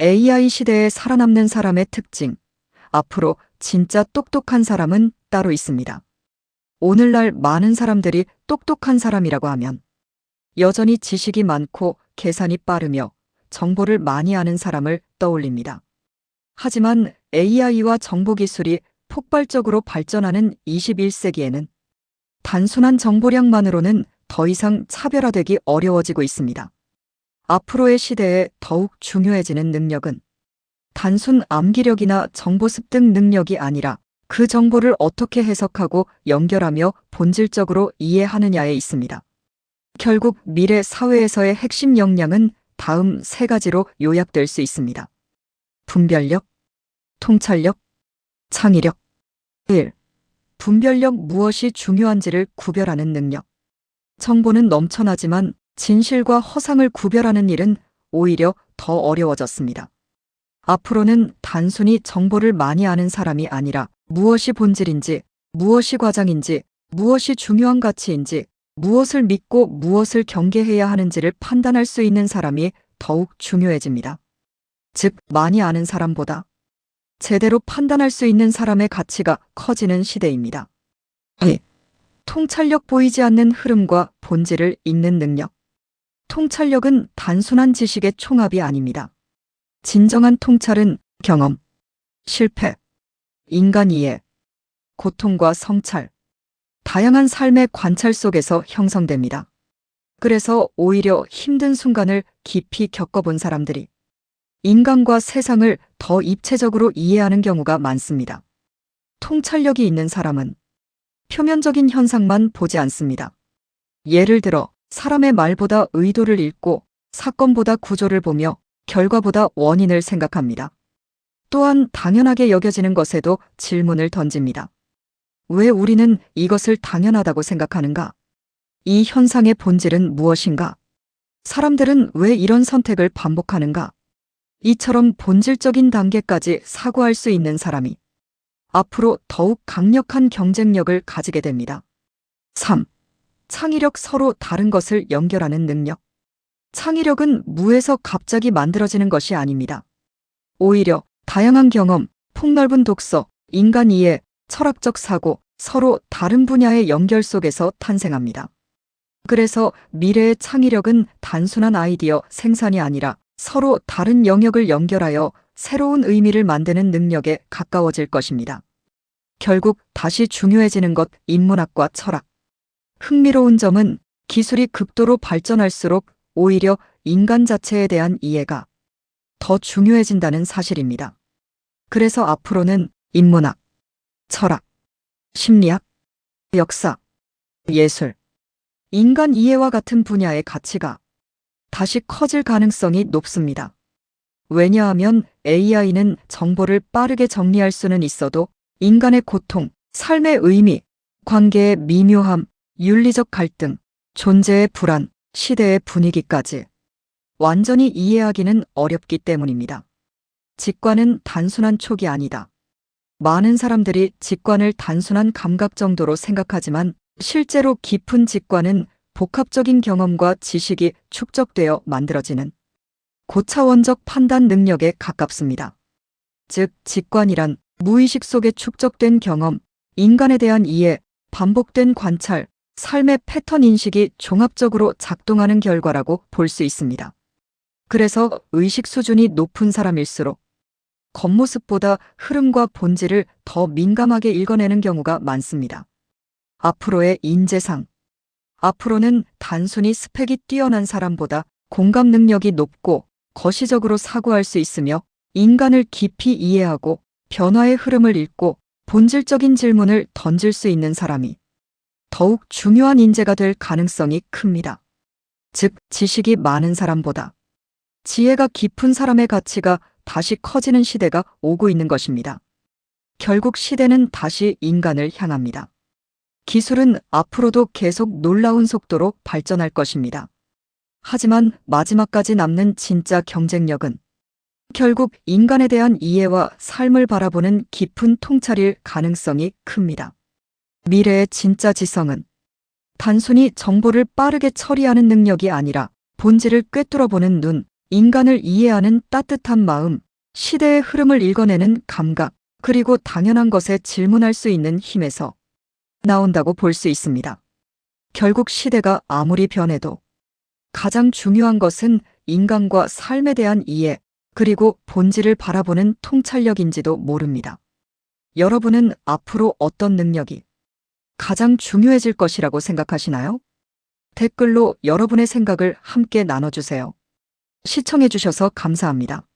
AI 시대에 살아남는 사람의 특징. 앞으로 진짜 똑똑한 사람은 따로 있습니다. 오늘날 많은 사람들이 똑똑한 사람이라고 하면 여전히 지식이 많고 계산이 빠르며 정보를 많이 아는 사람을 떠올립니다. 하지만 AI와 정보기술이 폭발적으로 발전하는 21세기에는 단순한 정보량만으로는 더 이상 차별화되기 어려워지고 있습니다. 앞으로의 시대에 더욱 중요해지는 능력은 단순 암기력이나 정보 습득 능력이 아니라 그 정보를 어떻게 해석하고 연결하며 본질적으로 이해하느냐에 있습니다. 결국 미래 사회에서의 핵심 역량은 다음 세 가지로 요약될 수 있습니다. 분별력, 통찰력, 창의력. 1. 분별력. 무엇이 중요한지를 구별하는 능력. 정보는 넘쳐나지만 진실과 허상을 구별하는 일은 오히려 더 어려워졌습니다. 앞으로는 단순히 정보를 많이 아는 사람이 아니라 무엇이 본질인지, 무엇이 과장인지, 무엇이 중요한 가치인지, 무엇을 믿고 무엇을 경계해야 하는지를 판단할 수 있는 사람이 더욱 중요해집니다. 즉, 많이 아는 사람보다 제대로 판단할 수 있는 사람의 가치가 커지는 시대입니다. 2. 통찰력. 보이지 않는 흐름과 본질을 읽는 능력. 통찰력은 단순한 지식의 총합이 아닙니다. 진정한 통찰은 경험, 실패, 인간 이해, 고통과 성찰, 다양한 삶의 관찰 속에서 형성됩니다. 그래서 오히려 힘든 순간을 깊이 겪어본 사람들이 인간과 세상을 더 입체적으로 이해하는 경우가 많습니다. 통찰력이 있는 사람은 표면적인 현상만 보지 않습니다. 예를 들어 사람의 말보다 의도를 읽고 사건보다 구조를 보며 결과보다 원인을 생각합니다. 또한 당연하게 여겨지는 것에도 질문을 던집니다. 왜 우리는 이것을 당연하다고 생각하는가? 이 현상의 본질은 무엇인가? 사람들은 왜 이런 선택을 반복하는가? 이처럼 본질적인 단계까지 사고할 수 있는 사람이 앞으로 더욱 강력한 경쟁력을 가지게 됩니다. 3. 창의력. 서로 다른 것을 연결하는 능력. 창의력은 무에서 갑자기 만들어지는 것이 아닙니다. 오히려 다양한 경험, 폭넓은 독서, 인간 이해, 철학적 사고, 서로 다른 분야의 연결 속에서 탄생합니다. 그래서 미래의 창의력은 단순한 아이디어 생산이 아니라 서로 다른 영역을 연결하여 새로운 의미를 만드는 능력에 가까워질 것입니다. 결국 다시 중요해지는 것, 인문학과 철학. 흥미로운 점은 기술이 극도로 발전할수록 오히려 인간 자체에 대한 이해가 더 중요해진다는 사실입니다. 그래서 앞으로는 인문학, 철학, 심리학, 역사, 예술, 인간 이해와 같은 분야의 가치가 다시 커질 가능성이 높습니다. 왜냐하면 AI는 정보를 빠르게 정리할 수는 있어도 인간의 고통, 삶의 의미, 관계의 미묘함, 윤리적 갈등, 존재의 불안, 시대의 분위기까지 완전히 이해하기는 어렵기 때문입니다. 직관은 단순한 촉이 아니다. 많은 사람들이 직관을 단순한 감각 정도로 생각하지만 실제로 깊은 직관은 복합적인 경험과 지식이 축적되어 만들어지는 고차원적 판단 능력에 가깝습니다. 즉, 직관이란 무의식 속에 축적된 경험, 인간에 대한 이해, 반복된 관찰, 삶의 패턴 인식이 종합적으로 작동하는 결과라고 볼 수 있습니다. 그래서 의식 수준이 높은 사람일수록 겉모습보다 흐름과 본질을 더 민감하게 읽어내는 경우가 많습니다. 앞으로의 인재상. 앞으로는 단순히 스펙이 뛰어난 사람보다 공감 능력이 높고 거시적으로 사고할 수 있으며 인간을 깊이 이해하고 변화의 흐름을 읽고 본질적인 질문을 던질 수 있는 사람이 더욱 중요한 인재가 될 가능성이 큽니다. 즉, 지식이 많은 사람보다 지혜가 깊은 사람의 가치가 다시 커지는 시대가 오고 있는 것입니다. 결국 시대는 다시 인간을 향합니다. 기술은 앞으로도 계속 놀라운 속도로 발전할 것입니다. 하지만 마지막까지 남는 진짜 경쟁력은 결국 인간에 대한 이해와 삶을 바라보는 깊은 통찰일 가능성이 큽니다. 미래의 진짜 지성은 단순히 정보를 빠르게 처리하는 능력이 아니라 본질을 꿰뚫어보는 눈, 인간을 이해하는 따뜻한 마음, 시대의 흐름을 읽어내는 감각, 그리고 당연한 것에 질문할 수 있는 힘에서 나온다고 볼 수 있습니다. 결국 시대가 아무리 변해도 가장 중요한 것은 인간과 삶에 대한 이해, 그리고 본질을 바라보는 통찰력인지도 모릅니다. 여러분은 앞으로 어떤 능력이 가장 중요해질 것이라고 생각하시나요? 댓글로 여러분의 생각을 함께 나눠주세요. 시청해주셔서 감사합니다.